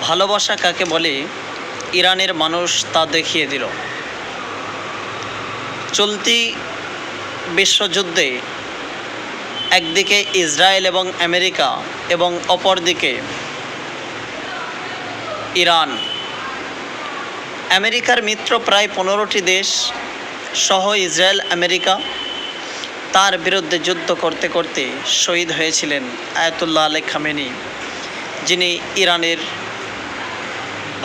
ভালোবাসা কাকে বলে ইরানের মানুষ তা দেখিয়ে দিল। চলতি বিশ্বযুদ্ধে একদিকে ইসরায়েল এবং আমেরিকা এবং অপরদিকে ইরান। আমেরিকার মিত্র প্রায় 15টি দেশ সহ ইসরায়েল আমেরিকা তার বিরুদ্ধে যুদ্ধ করতে করতে শহীদ হয়েছিলেন আয়াতুল্লাহ আলী খামেনি, যিনি ইরানের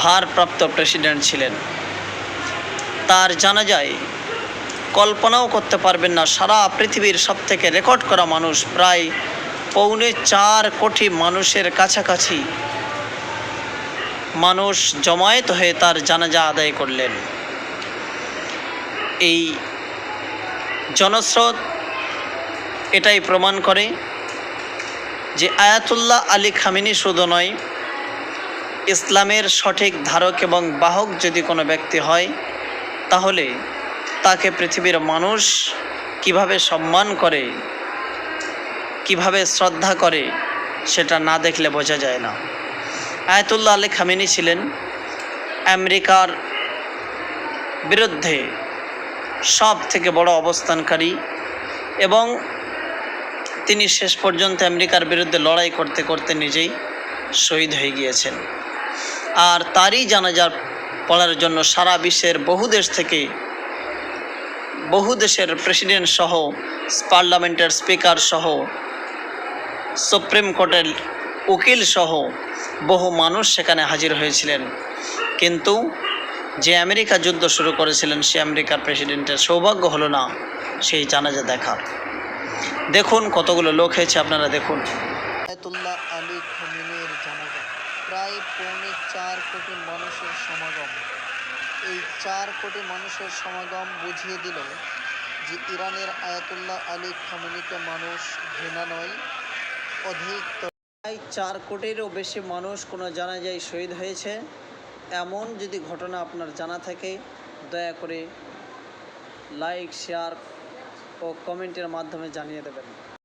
ভারপ্রাপ্ত প্রেসিডেন্ট ছিলেন। তার জানাজায় কল্পনাও করতে পারবেন না, সারা পৃথিবীর সবথেকে রেকর্ড করা মানুষ প্রায় 4.25 কোটি মানুষের কাছাকাছি মানুষ জমায়েত হয়ে তার জানাজা আদায় করলেন। এই জনস্রোত এটাই প্রমাণ করে যে আয়াতুল্লাহ আলী খামেনি শুধু নয়, ইসলামের সঠিক ধারক এবং বাহক যদি কোনো ব্যক্তি হয় তাহলে তাকে পৃথিবীর মানুষ কিভাবে সম্মান করে, কিভাবে শ্রদ্ধা করে, সেটা না দেখলে বোঝা যায় না। আয়াতুল্লাহ আলী খামেনি ছিলেন আমেরিকার বিরুদ্ধে সব থেকে বড় অবস্থানকারী এবং তিনি শেষ পর্যন্ত আমেরিকার বিরুদ্ধে লড়াই করতে করতে নিজেই শহীদ হয়ে গিয়েছেন। আর তারই জানাজা পড়ার জন্য সারা বিশ্বের বহু দেশ থেকে, বহু দেশের প্রেসিডেন্ট সহ, পার্লামেন্টের স্পিকার সহ, সুপ্রিম কোর্টের উকিল সহ বহু মানুষ সেখানে হাজির হয়েছিলেন। কিন্তু যে আমেরিকা যুদ্ধ শুরু করেছিলেন সে আমেরিকার প্রেসিডেন্টের সৌভাগ্য হলো না সেই জানাজা দেখার। দেখুন কতগুলো লোক হয়েছে, আপনারা দেখুন। আয়াতুল্লাহ আলী খামেনির জানাজা, প্রায় 4.25 কোটি মানুষের সমাগম। এই 4 কোটি মানুষের সমাগম বুঝিয়ে দিল যে ইরানের আয়াতুল্লাহ আলী খামেনিকে মানুষ ঘৃণা নয়, অধিক প্রায় 4 কোটিরও বেশি মানুষ কোনো জানাজায় শহীদ হয়েছে। এমন যদি ঘটনা আপনার জানা থাকে দয়া করে লাইক, শেয়ার ও কমেন্টের মাধ্যমে জানিয়ে দেবেন।